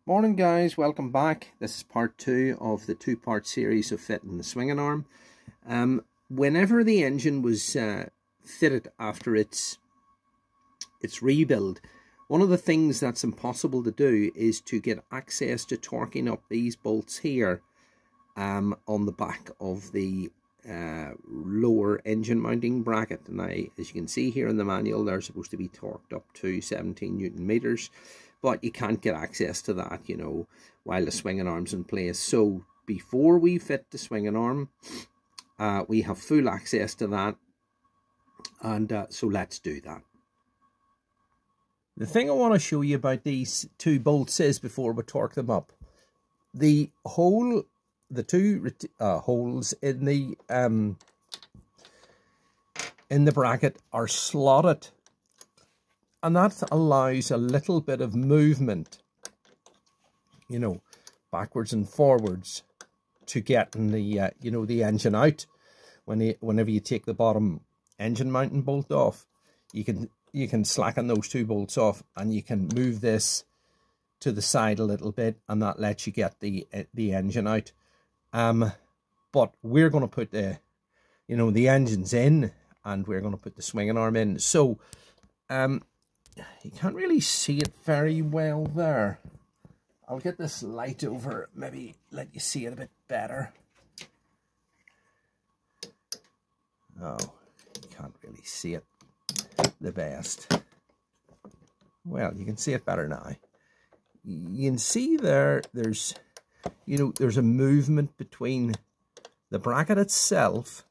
Morning guys, welcome back. This is part 2 of the 2-part series of fitting the swinging arm. Whenever the engine was fitted after its rebuild, one of the things that's impossible to do is to get access to torquing up these bolts here on the back of the lower engine mounting bracket. Now, as you can see here in the manual, they're supposed to be torqued up to 17 Newton meters, but you can't get access to that, you know, while the swinging arm's in place. So before we fit the swinging arm, we have full access to that, and so let's do that. The thing I want to show you about these two bolts is, before we torque them up, the two holes in the bracket are slotted, and that allows a little bit of movement, you know, backwards and forwards, to getting the you know, the engine out. Whenever you take the bottom engine mounting bolt off, you can slacken those two bolts off, and you can move this to the side a little bit, and that lets you get the engine out. But we're going to put the engines in, and we're going to put the swinging arm in. So you can't really see it very well there. I'll get this light over, maybe let you see it a bit better. Oh, you can't really see it the best. Well, you can see it better now. You can see there's a movement between the bracket itself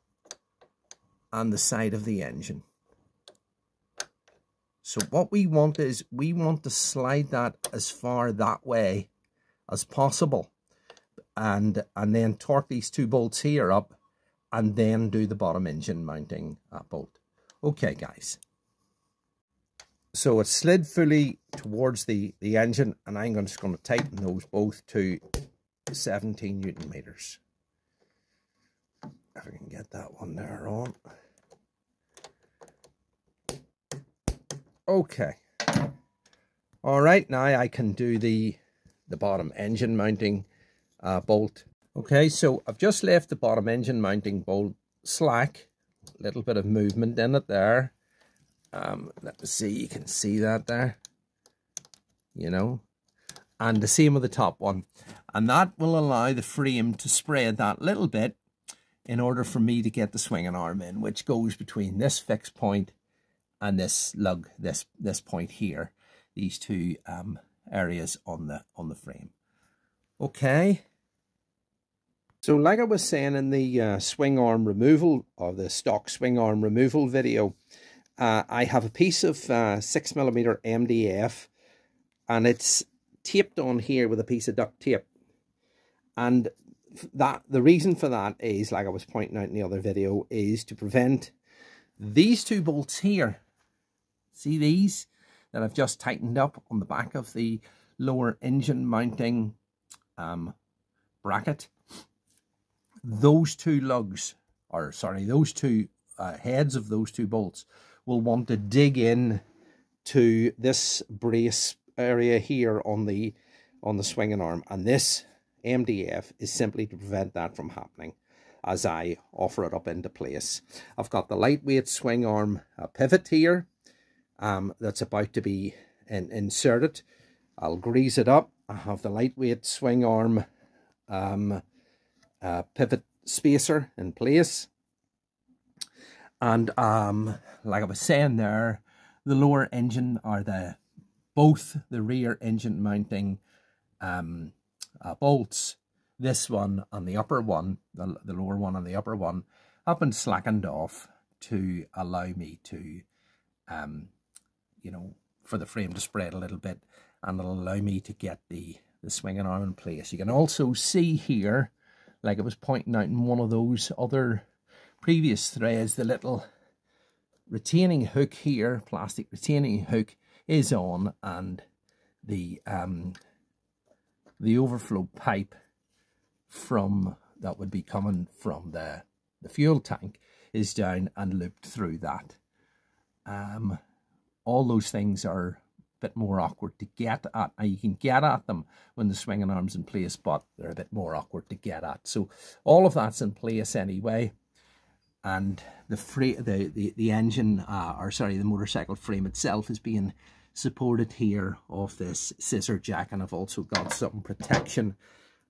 and the side of the engine. So what we want is, we want to slide that as far that way as possible, and then torque these two bolts here up, and then do the bottom engine mounting bolt. Okay guys, so it's slid fully towards the engine, and I'm just going to tighten those both to 17 Newton meters. If I can get that one there on. Okay. All right, now I can do the bottom engine mounting bolt. Okay, so I've just left the bottom engine mounting bolt slack. A little bit of movement in it there. Let me see, you can see that there, you know, and the same with the top one, and that will allow the frame to spread that little bit in order for me to get the swinging arm in, which goes between this fixed point and this lug, this point here, these two areas on the frame. Okay. So like I was saying in the swing arm removal, or the stock swing arm removal video, I have a piece of 6mm MDF, and it's taped on here with a piece of duct tape. And the reason for that is, like I was pointing out in the other video, is to prevent these two bolts here. See these that I've just tightened up on the back of the lower engine mounting bracket? Those two lugs, or sorry, those two heads of those two bolts will want to dig in to this brace area here on the swinging arm, and this MDF is simply to prevent that from happening as I offer it up into place. I've got the lightweight swing arm pivot here that's about to be inserted. I'll grease it up. I have the lightweight swing arm pivot spacer in place, and like I was saying there, the lower engine, or both the rear engine mounting bolts, this one and the upper one, the lower one and the upper one, have been slackened off to allow me to you know, for the frame to spread a little bit, and it'll allow me to get the swinging arm in place. You can also see here, like I was pointing out in one of those other previous threads, the little retaining hook here, plastic retaining hook, is on, and the overflow pipe that would be coming from the fuel tank is down and looped through that. All those things are bit more awkward to get at. Now you can get at them when the swinging arm's in place, but they're a bit more awkward to get at. So all of that's in place anyway. And the engine, the motorcycle frame itself is being supported here off this scissor jack, and I've also got some protection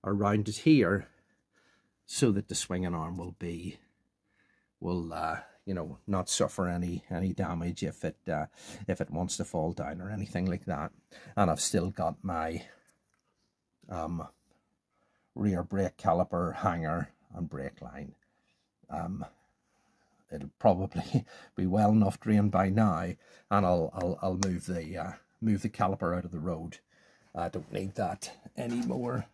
around it here so that the swinging arm will you know, not suffer any damage if it wants to fall down or anything like that. And I've still got my rear brake caliper hanger and brake line. It'll probably be well enough drained by now, and I'll move the caliper out of the road. I don't need that anymore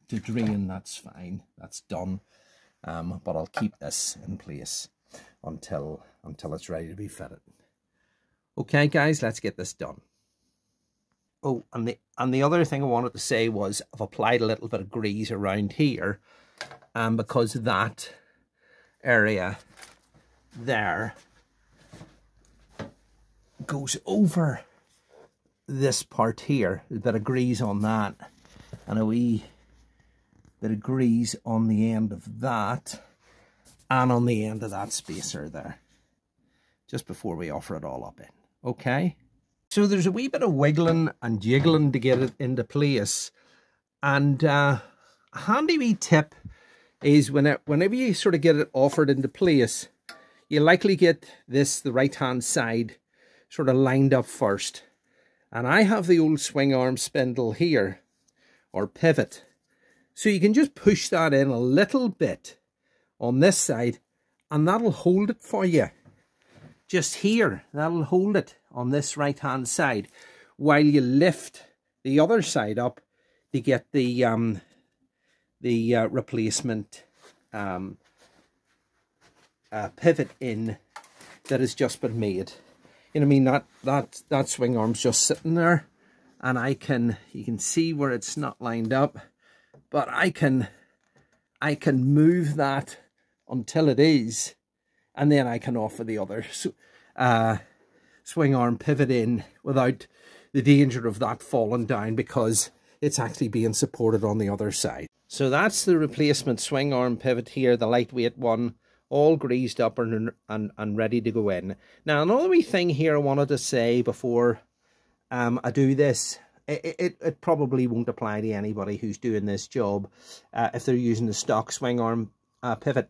to drain. That's fine. That's done. But I'll keep this in place until it's ready to be fitted. Okay, guys, let's get this done. Oh, and the other thing I wanted to say was I've applied a little bit of grease around here, because that area there goes over this part here. A bit of grease on that, and a wee bit of grease on the end of that, and on the end of that spacer there, just before we offer it all up in. Okay, so there's a wee bit of wiggling and jiggling to get it into place, and a handy wee tip is whenever you sort of get it offered into place, you likely get the right hand side sort of lined up first. And I have the old swing arm spindle here, or pivot, so you can just push that in a little bit on this side, and that'll hold it for you. Just here, that'll hold it on this right hand side while you lift the other side up to get the replacement pivot in that has just been made. You know what I mean? That swing arm's just sitting there, and you can see where it's not lined up, but I can move that until it is, and then I can offer the other swing arm pivot in without the danger of that falling down, because it's actually being supported on the other side. So that's the replacement swing arm pivot here, the lightweight one, all greased up and ready to go in. Now, another wee thing here I wanted to say before I do this, it probably won't apply to anybody who's doing this job if they're using the stock swing arm pivot,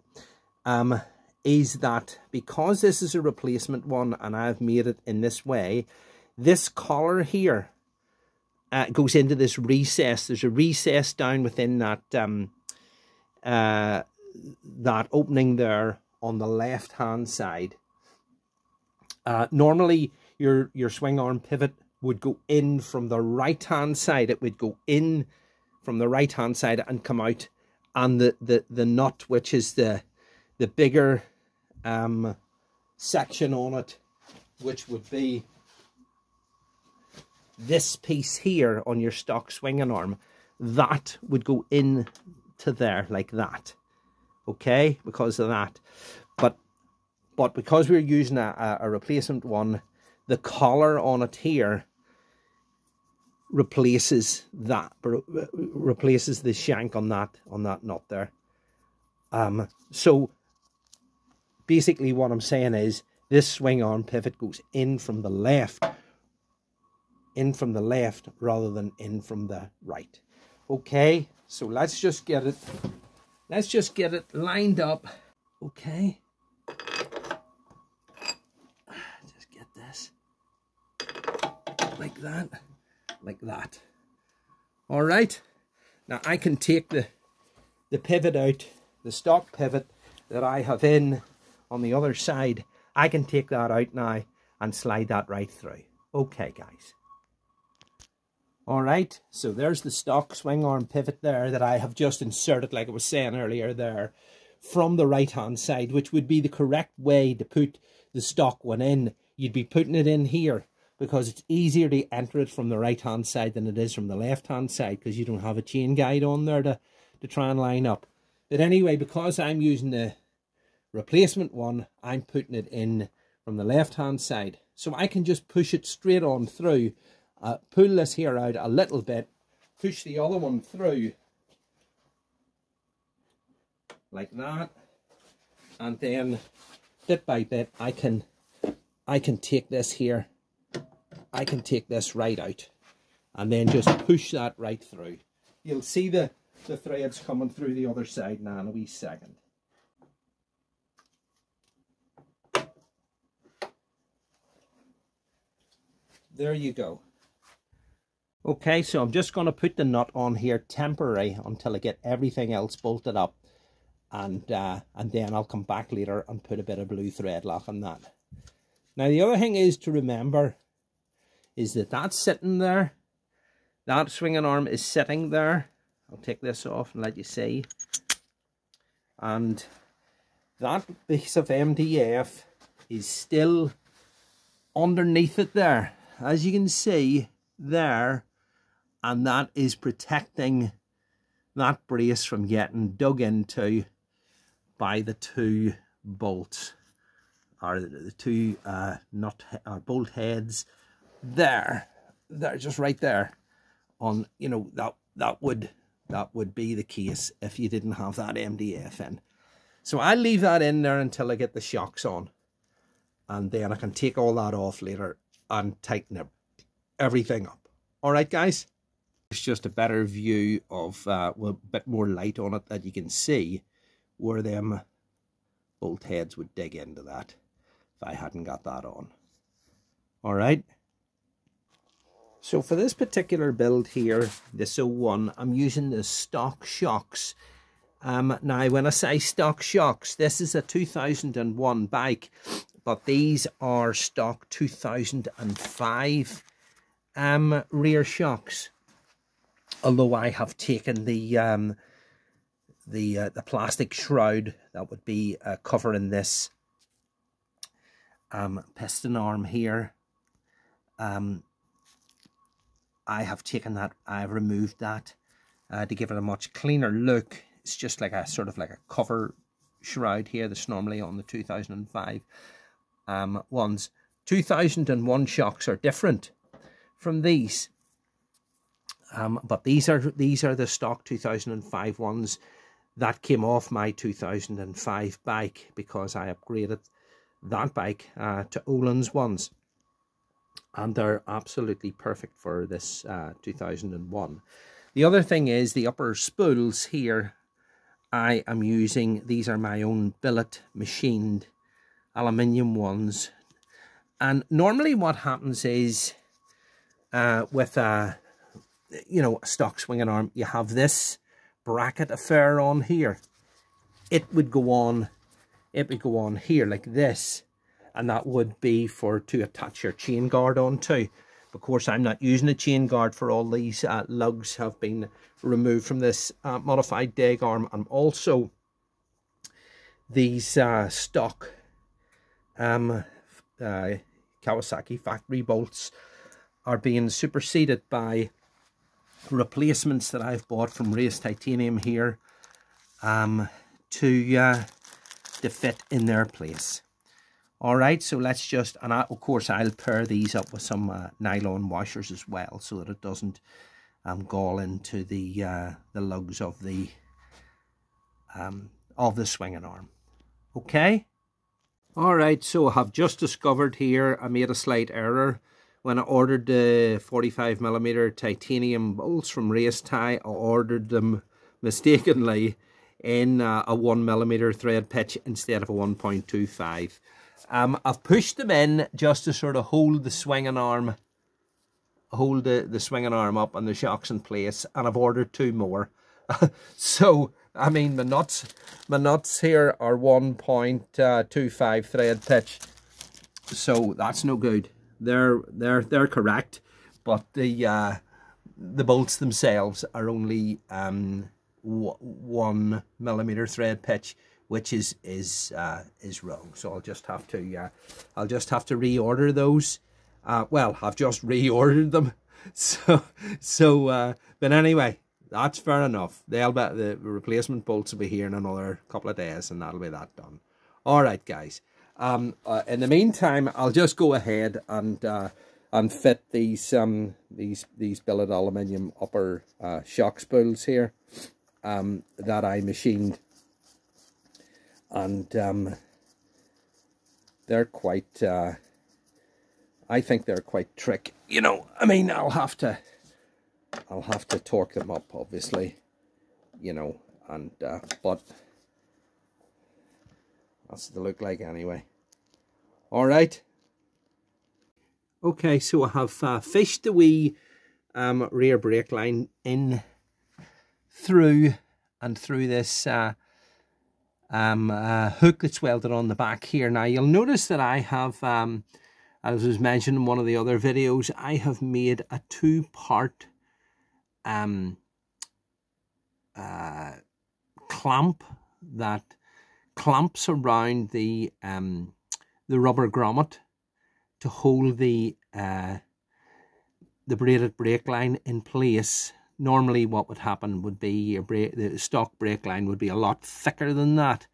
is that because this is a replacement one and I've made it in this way, this collar here goes into this recess. There's a recess down within that that opening there on the left hand side. Normally your swing arm pivot would go in from the right hand side. It would go in from the right hand side and come out, and the nut, which is the bigger section on it, which would be this piece here on your stock swinging arm, that would go in to there like that. Okay, because of that. But because we're using a replacement one, the collar on it here replaces the shank on that nut there. So basically what I'm saying is this swing arm pivot goes in from the left rather than in from the right. Okay, so let's just get it lined up. Okay, just get this like that. All right, now I can take the pivot out, the stock pivot that I have in on the other side. I can take that out now and slide that right through. Okay, guys. All right, so there's the stock swing arm pivot there that I have just inserted, like I was saying earlier there, from the right hand side, which would be the correct way to put the stock one in. You'd be putting it in here because it's easier to enter it from the right hand side than it is from the left hand side, because you don't have a chain guide on there to try and line up. But anyway, because I'm using the replacement one, I'm putting it in from the left hand side, so I can just push it straight on through, pull this here out a little bit, push the other one through like that, and then bit by bit I can take this here, I can take this right out, and then just push that right through. You'll see the threads coming through the other side now in a wee second. There you go. Okay, so I'm just going to put the nut on here temporary until I get everything else bolted up, and then I'll come back later and put a bit of blue thread lock on that. Now the other thing is to remember is that that's sitting there, that swinging arm is sitting there. I'll take this off and let you see, and that piece of MDF is still underneath it there, as you can see there, and that is protecting that brace from getting dug into by the two bolts, or the two bolt heads there. They're just right there on, you know, that would be the case if you didn't have that MDF in. So I'll leave that in there until I get the shocks on, and then I can take all that off later and tighten everything up. All right, guys, it's just a better view of with a bit more light on it, that you can see where them bolt heads would dig into that if I hadn't got that on. All right. So for this particular build here, this 01, I'm using the stock shocks. Now, when I say stock shocks, this is a 2001 bike, but these are stock 2005 rear shocks. Although I have taken the plastic shroud that would be covering this piston arm here. I have taken that, I've removed that to give it a much cleaner look. It's just like a sort of like a cover shroud here that's normally on the 2005 ones. 2001 shocks are different from these, but these are the stock 2005 ones that came off my 2005 bike, because I upgraded that bike to Olin's ones, and they're absolutely perfect for this 2001. The other thing is the upper spools here. I am using, these are my own billet machined aluminium ones, and normally what happens is with a stock swinging arm, you have this bracket affair on here. It would go on here like this, and that would be to attach your chain guard onto. Of course, I'm not using a chain guard for all these. Lugs have been removed from this modified DAEG arm, and also these stock Kawasaki factory bolts are being superseded by replacements that I've bought from Race Titanium here to fit in their place. All right, so let's just, and of course I'll pair these up with some nylon washers as well, so that it doesn't gall into the lugs of the swinging arm. Okay. All right, so I have just discovered here I made a slight error. When I ordered the 45mm titanium bolts from Race Tie, I ordered them mistakenly in a 1mm thread pitch instead of a 1.25. I've pushed them in just to sort of hold the swinging arm, the swinging arm up and the shocks in place, and I've ordered 2 more. So I mean, my nuts here are 1.25 thread pitch, so that's no good. They're correct, but the bolts themselves are only 1mm thread pitch, which is wrong. So I'll just have to reorder those. Well, I've just reordered them. But anyway, that's fair enough. The replacement bolts will be here in another couple of days, and that'll be that done. All right, guys. In the meantime, I'll just go ahead and and fit these billet aluminium upper shock spools here that I machined, and they're quite I think they're quite trick, you know. I mean, I'll have to torque them up, obviously, you know, and but that's what they look like anyway. All right. Okay, so I have fished the wee rear brake line in through this hook that's welded on the back here. Now you'll notice that I have, as was mentioned in one of the other videos, I have made a two-part clamp that clamps around the rubber grommet to hold the braided brake line in place. Normally what would happen would be the stock brake line would be a lot thicker than that,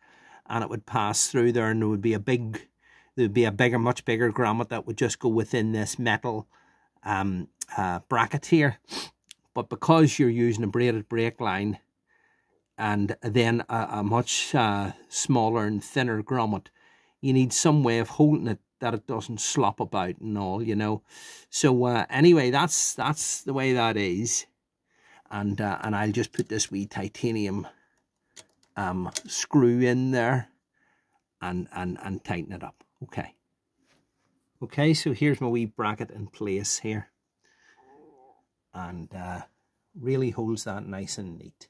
and it would pass through there, and there would be a much bigger grommet that would just go within this metal bracket here. But because you're using a braided brake line and then a much smaller and thinner grommet, you need some way of holding it that it doesn't slop about and all, you know. So anyway, that's the way that is, and I'll just put this wee titanium screw in there and tighten it up. Okay, so here's my wee bracket in place here, and really holds that nice and neat,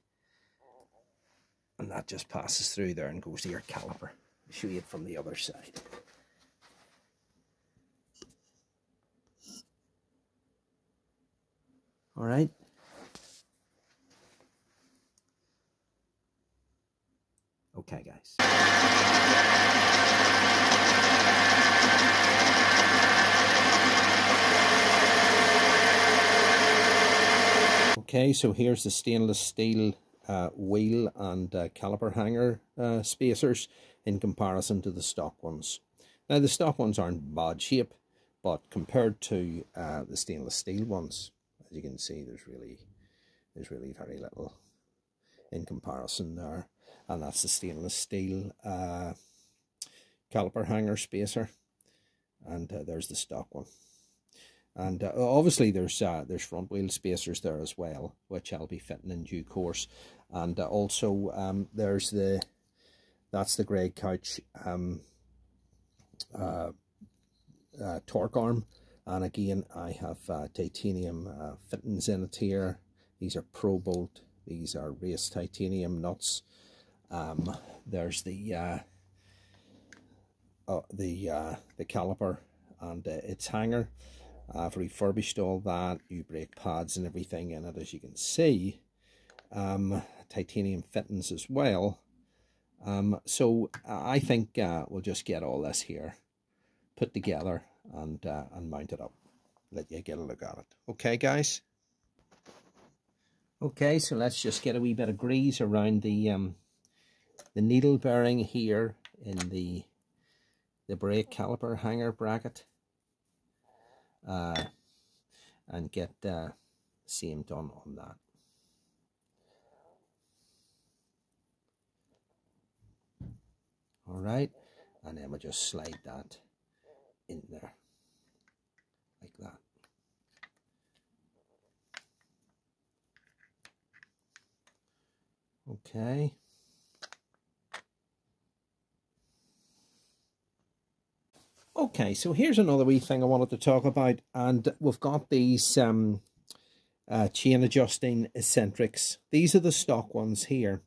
and that just passes through there and goes to your caliper. I'll show you it from the other side. All right. Okay, guys. Okay, so here's the stainless steel wheel and caliper hanger spacers in comparison to the stock ones. Now, the stock ones aren't bad shape, but compared to the stainless steel ones, as you can see, there's really very little in comparison there. And that's the stainless steel caliper hanger spacer, and there's the stock one. And obviously there's front wheel spacers there as well, which I'll be fitting in due course. And also that's the grey couch torque arm, and again I have titanium fittings in it here. These are Pro Bolt. These are race titanium nuts. There's the caliper and its hanger. I've refurbished all that, new brake pads and everything in it, as you can see. Titanium fittings as well. So I think we'll just get all this here put together and mount it up. Let you get a look at it. Okay, guys? Okay, so let's just get a wee bit of grease around the needle bearing here in the brake caliper hanger bracket, and get the same done on that. All right, and then we'll just slide that in there like that. Okay. Okay, so here's another wee thing I wanted to talk about, and we've got these chain adjusting eccentrics. These are the stock ones here,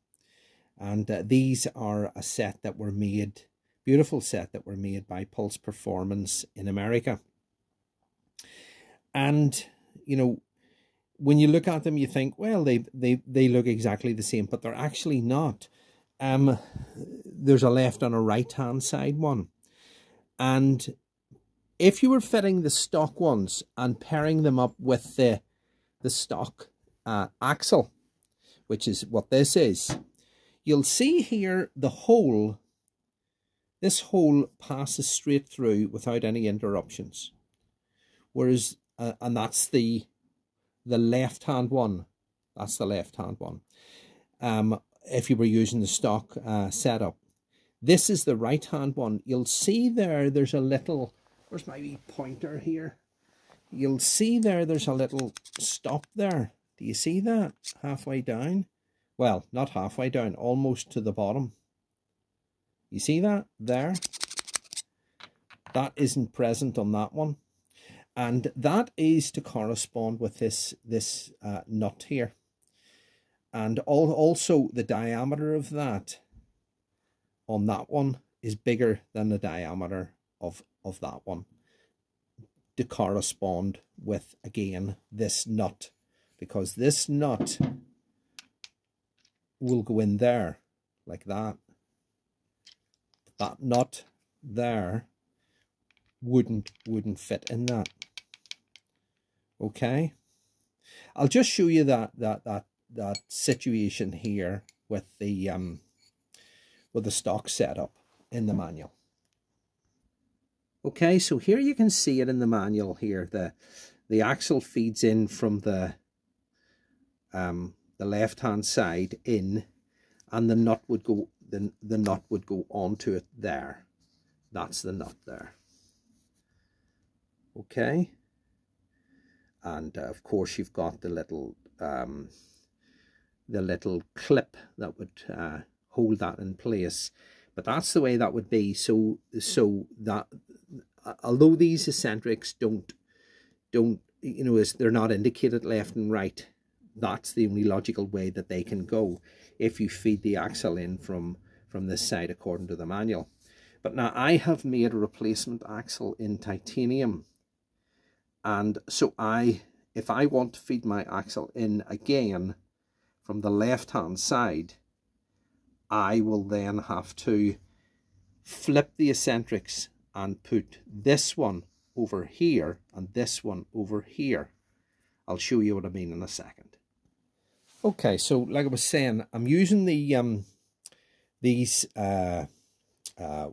and these are a set that were made, beautiful set that were made by Pulse Performance in America. And you know, when you look at them, you think, well, they look exactly the same, but they're actually not. There's a left and a right hand side one. And if you were fitting the stock ones and pairing them up with the stock axle, which is what this is, you'll see here the hole, this hole passes straight through without any interruptions. Whereas and that's the left hand one. That's the left hand one. If you were using the stock setup. This is the right hand one. You'll see there's a little, where's my wee pointer here? You'll see there's a little stop there. Do you see that? Halfway down. Well, not halfway down, almost to the bottom. You see that there? That isn't present on that one. And that is to correspond with this nut here. And also the diameter of that on that one is bigger than the diameter of that one, to correspond with, again, this nut, because this nut will go in there like that. That nut there wouldn't fit in that. Okay, I'll just show you that situation here with the stock setup in the manual. Okay, so here you can see it in the manual here. The axle feeds in from the left hand side in, and the nut would go the nut would go onto it there. That's the nut there. Okay, and of course you've got the little clip that would hold that in place. But that's the way that would be. So that, although these eccentrics don't they're not indicated left and right, that's the only logical way that they can go if you feed the axle in from this side according to the manual. But now I have made a replacement axle in titanium, and so if I want to feed my axle in again from the left hand side, I will then have to flip the eccentrics and put this one over here and this one over here. I'll show you what I mean in a second. Okay, so like I was saying, I'm using these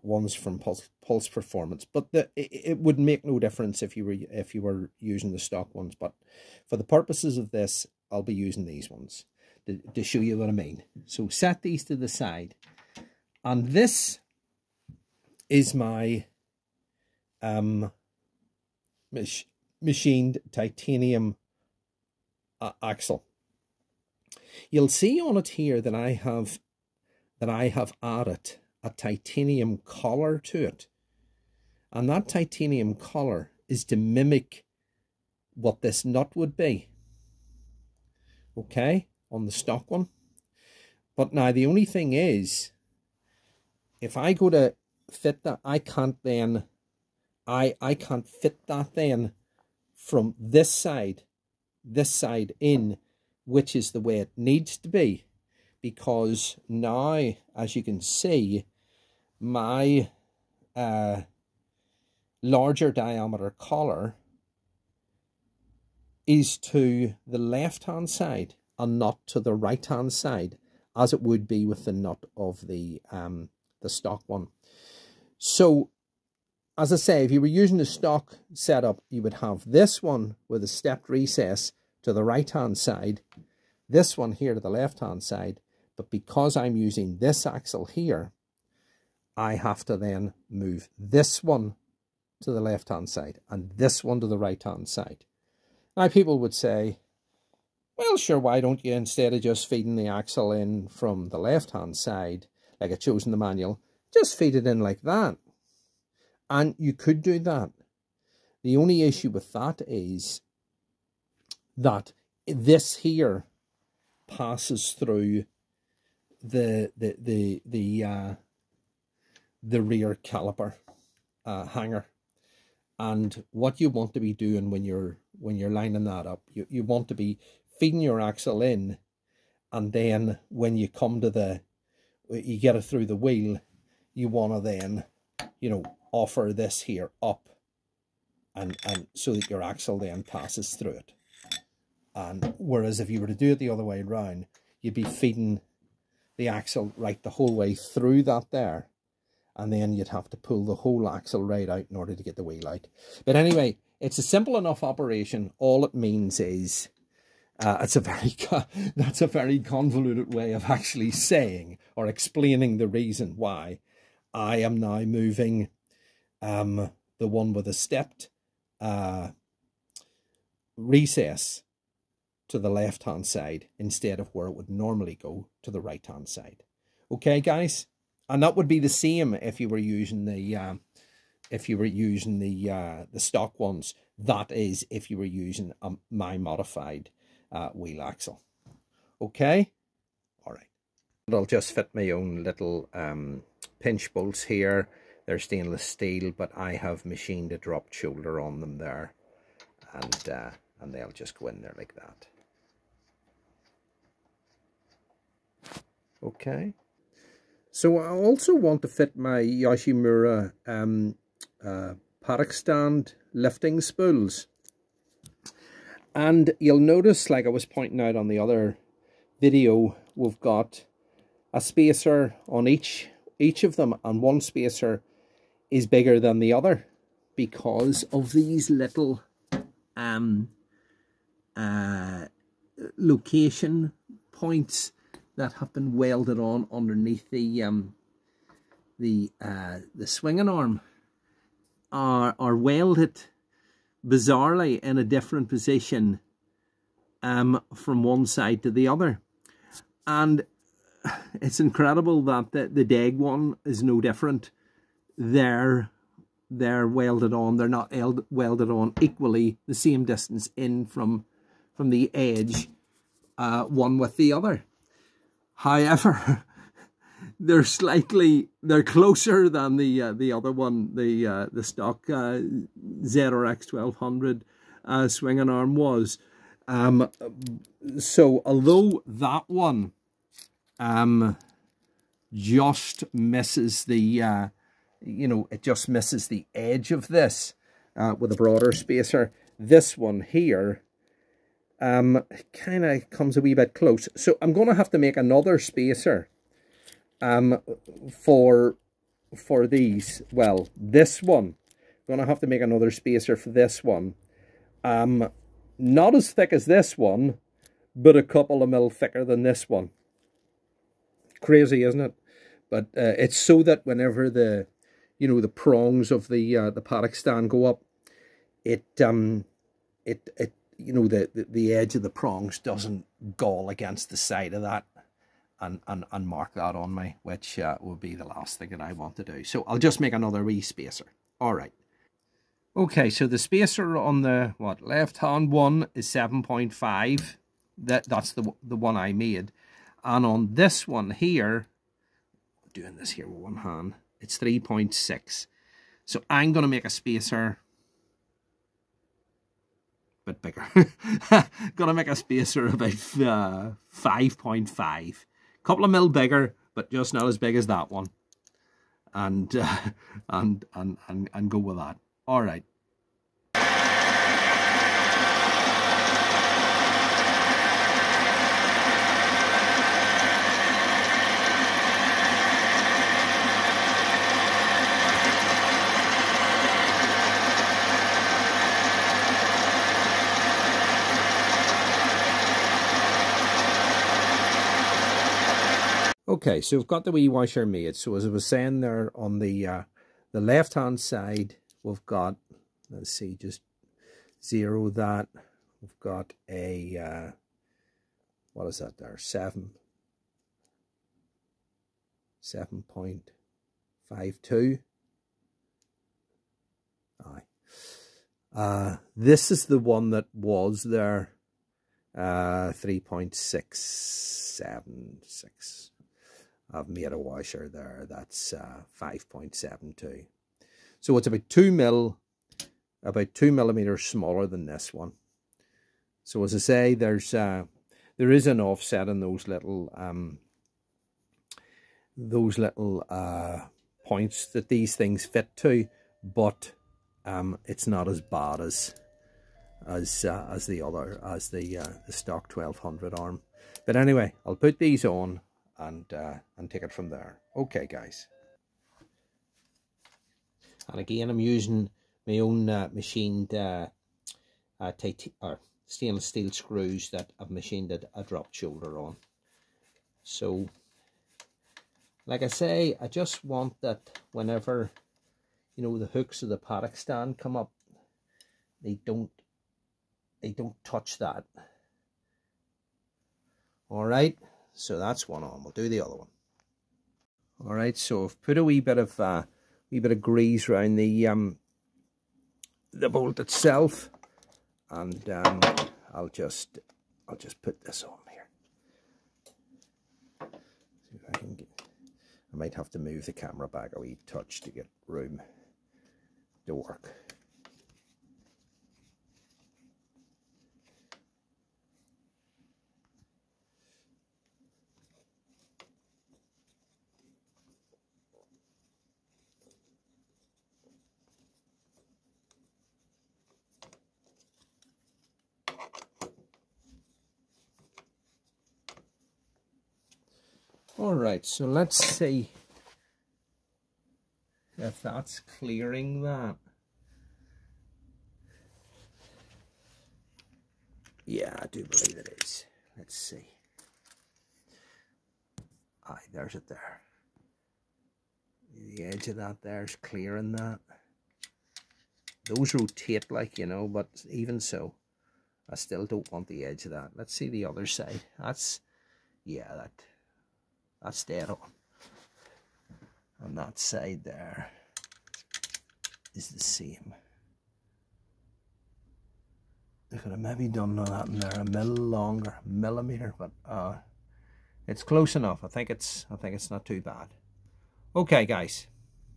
ones from Pulse Performance, but it would make no difference if you were using the stock ones. But for the purposes of this, I'll be using these ones to show you what I mean. So set these to the side, and this is my machined titanium axle. You'll see on it here that I have added a titanium collar to it, and that titanium collar is to mimic what this nut would be, okay, on the stock one. But now the only thing is, if I go to fit that, I can't fit that then from this side in, which is the way it needs to be, because now, as you can see, my larger diameter collar is to the left hand side and not to the right hand side, as it would be with the nut of the stock one. So as I say, if you were using the stock setup, you would have this one with a stepped recess to the right hand side, this one here to the left hand side. But because I'm using this axle here, I have to then move this one to the left hand side and this one to the right hand side. Now people would say, well, sure, why don't you, instead of just feeding the axle in from the left hand side like it shows in the manual, just feed it in like that? And you could do that. The only issue with that is that this here passes through the rear caliper hanger, and what you want to be doing when you're lining that up, you want to be feeding your axle in, and then when you come to you get it through the wheel, you want to then, offer this here up, and so that your axle then passes through it. And whereas if you were to do it the other way around, you'd be feeding the axle right the whole way through that there, and then you'd have to pull the whole axle right out in order to get the wheel out. But anyway, it's a simple enough operation. All it means is, that's a very convoluted way of actually saying or explaining the reason why I am now moving the one with a stepped recess to the left hand side instead of where it would normally go to the right hand side. Okay, guys, and that would be the same if you were using the the stock ones. That is, if you were using my modified wheel axle. Okay, all right. I'll just fit my own little pinch bolts here. They're stainless steel, but I have machined a dropped shoulder on them there, and they'll just go in there like that. Okay. So I also want to fit my Yoshimura paddock stand lifting spools. And you'll notice, like I was pointing out on the other video, we've got a spacer on each of them, and one spacer is bigger than the other because of these little location points that have been welded on underneath the swinging arm are welded bizarrely in a different position from one side to the other, and it's incredible that the DAEG one is no different. They're welded on. They're not welded on equally the same distance in from the edge, one with the other. However, they're closer than the other one, the stock ZRX 1200 swinging arm was. So although that one just misses the it just misses the edge of this with a broader spacer, this one here kind of comes a wee bit close. So I'm going to have to make another spacer for these. Well, this one, I'm going to have to make another spacer for this one. Not as thick as this one, but a couple of mil thicker than this one. Crazy, isn't it? But it's so that whenever the prongs of the paddock stand go up, the edge of the prongs doesn't gall against the side of that and mark that on me, which would be the last thing that I want to do. So I'll just make another wee spacer. All right. Okay, so the spacer on the left hand one is 7.5. That's the one I made, and on this one here, doing this here with one hand, it's 3.6. So I'm going to make a spacer a bit bigger. Going to make a spacer about 5.5. Couple of mil bigger, but just not as big as that one. And go with that. All right. Okay, so we've got the wee washer made. So as I was saying there, on the left hand side, we've got, let's see, just zero that. We've got a what is that there? 7.52. Aye. This is the one that was there. 3.676. I've made a washer there. That's 5.72. So it's about 2 millimeters smaller than this one. So as I say, there is an offset in those little points that these things fit to, but it's not as bad as the stock 1200 arm. But anyway, I'll put these on and take it from there. Okay, guys. And again, I'm using machined or stainless steel screws that I've machined a drop shoulder on. So, like I say, I just want that whenever, you know, the hooks of the paddock stand come up, they don't touch that. All right, so that's one on. We'll do the other one. All right, so I've put a wee bit of grease around the bolt itself, and I'll just put this on here. See if I can get. I might have to move the camera back a wee touch to get room to work. All right, so let's see if that's clearing that. Yeah, I do believe it is. Let's see. Aye, there's it there. The edge of that there's clearing that. Those rotate, like, you know, but even so, I still don't want the edge of that. Let's see the other side. That's, yeah, that's dead on. On that side there is the same. I could have maybe done that in there a millimeter, but it's close enough. I think it's not too bad. Okay, guys.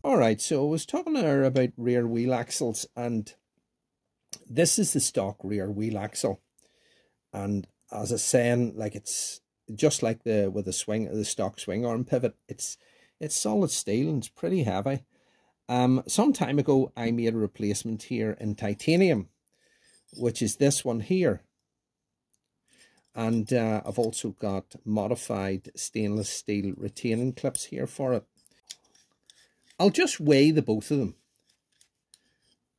All right, so I was talking there about rear wheel axles, and this is the stock rear wheel axle. And as I was saying, like, it's just like with the stock swing arm pivot. It's solid steel and it's pretty heavy. Some time ago, I made a replacement here in titanium, which is this one here. And I've also got modified stainless steel retaining clips here for it. I'll just weigh the both of them,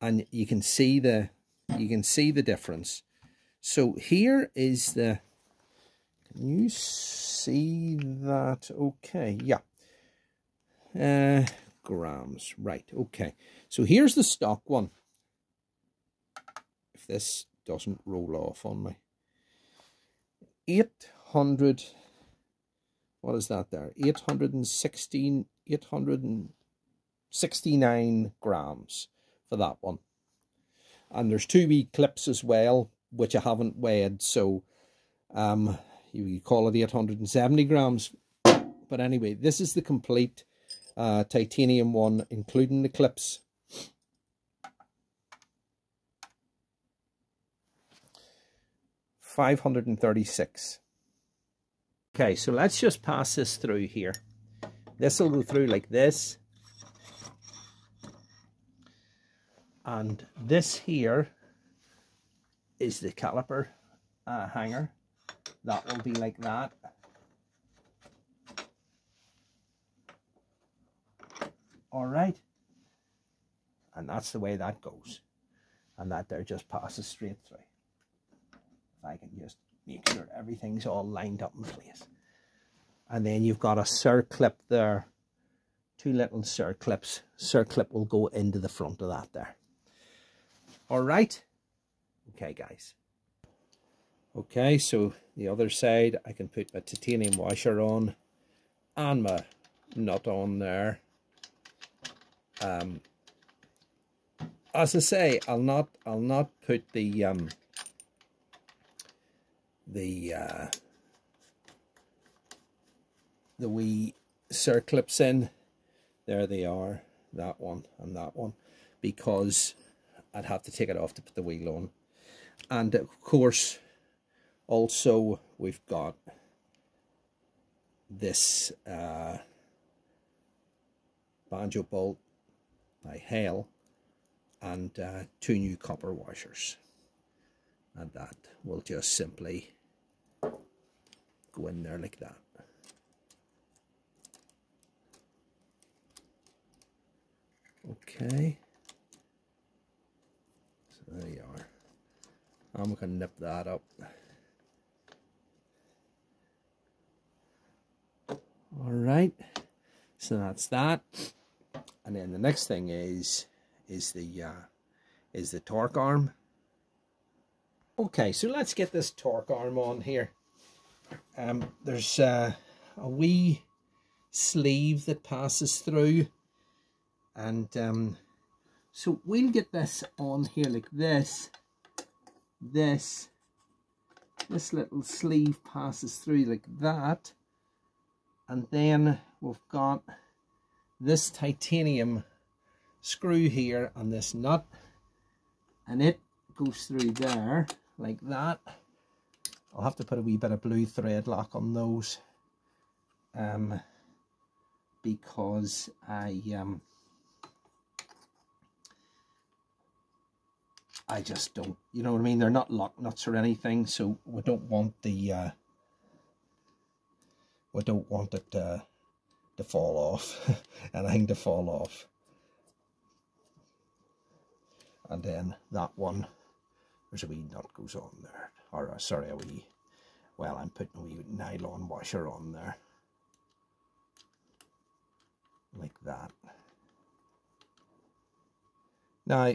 and you can see the difference. So here is the. Can you see that? Okay, yeah. Grams, right? Okay. So here's the stock one. If this doesn't roll off on me, 800. What is that there? 869 grams for that one. And there's two wee clips as well, which I haven't weighed, so you call it 870 grams. But anyway, this is the complete titanium one, including the clips. $536. Okay, so let's just pass this through here. This will go through like this. And this here is the caliper hanger. That will be like that. All right. And that's the way that goes. And that there just passes straight through. If I can just make sure everything's all lined up in place. And then you've got a circlip there. Two little circlips. Circlip will go into the front of that there. All right. Okay, guys. Okay, so the other side, I can put my titanium washer on and my nut on there. As I say, I'll not put the wee circlips in. There they are, that one and that one, because I'd have to take it off to put the wheel on. And of course, also we've got this banjo bolt by Hale and two new copper washers. And that will just simply go in there like that. Okay. There you are. I'm going to nip that up. All right, so that's that. And then the next thing is the torque arm. Okay, so let's get this torque arm on here. There's a wee sleeve that passes through, and so we'll get this on here like this. This little sleeve passes through like that, and then we've got this titanium screw here and this nut, and it goes through there like that. I'll have to put a wee bit of blue thread lock on those, because I just don't, you know what I mean, they're not lock nuts or anything, so we don't want the we don't want it to fall off, anything to fall off. And then that one, there's a wee nut goes on there, or sorry, a wee, well, I'm putting a wee nylon washer on there, like that. Now,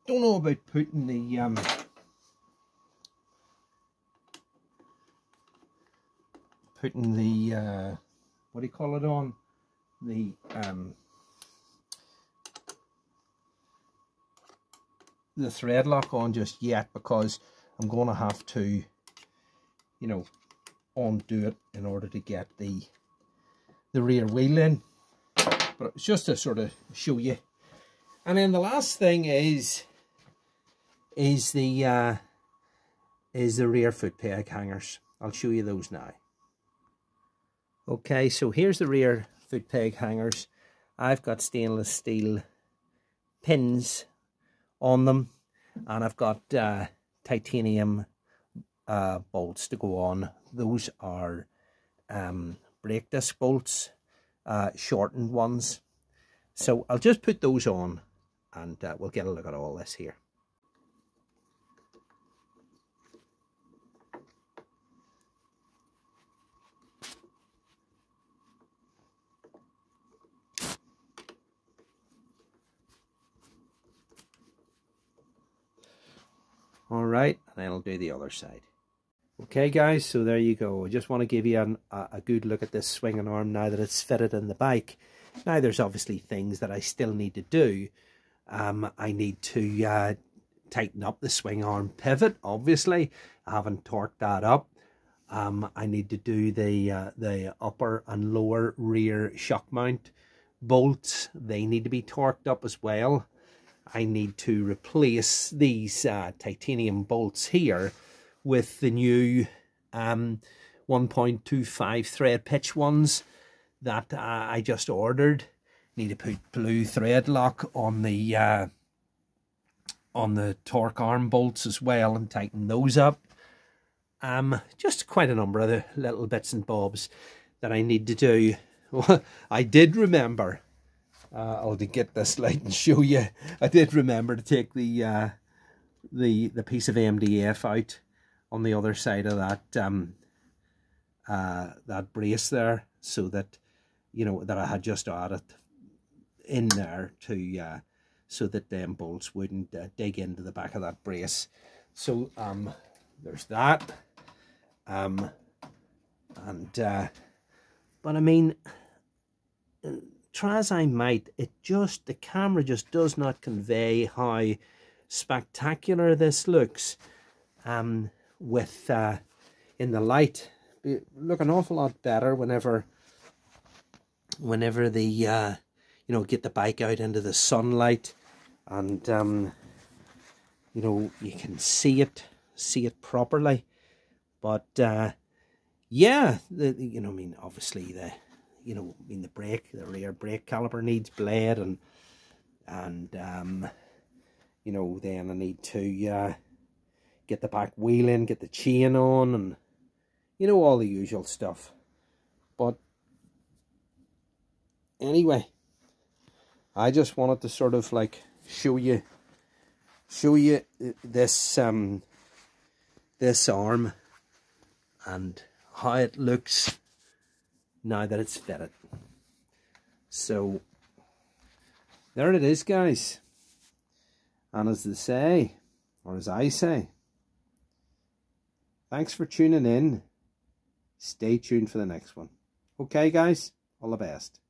don't know about putting the what do you call it on the thread lock on just yet, because I'm going to have to, you know, undo it in order to get the rear wheel in. But it's just to sort of show you. And then the last thing is the rear foot peg hangers. I'll show you those now. Okay, so here's the rear foot peg hangers. I've got stainless steel pins on them, and I've got titanium bolts to go on. Those are brake disc bolts, shortened ones. So I'll just put those on, and we'll get a look at all this here. All right, and then I'll do the other side. Okay guys, so there you go. I just want to give you a good look at this swinging arm now that it's fitted in the bike. Now there's obviously things that I still need to do. I need to tighten up the swing arm pivot, obviously. I haven't torqued that up. I need to do the upper and lower rear shock mount bolts. They need to be torqued up as well. I need to replace these titanium bolts here with the new 1.25 thread pitch ones that I just ordered. Need to put blue thread lock on the torque arm bolts as well and tighten those up. Just quite a number of the little bits and bobs that I need to do. I did remember. I'll get this light and show you. I did remember to take the piece of MDF out on the other side of that that brace there, so that, you know, that I had just added in there to so that them bolts wouldn't dig into the back of that brace. So there's that. But I mean, try as I might, the camera just does not convey how spectacular this looks with in the light. It look an awful lot better whenever the you know, get the bike out into the sunlight, and you know, you can see it properly. But yeah, you know, I mean, obviously the rear brake caliper needs blade, and you know, then I need to get the back wheel in, get the chain on, and you know, all the usual stuff. But anyway, I just wanted to sort of like show you show you this this arm and how it looks now that it's fitted. So there it is, guys. And as they say, or as I say, thanks for tuning in. Stay tuned for the next one. Okay, guys, all the best.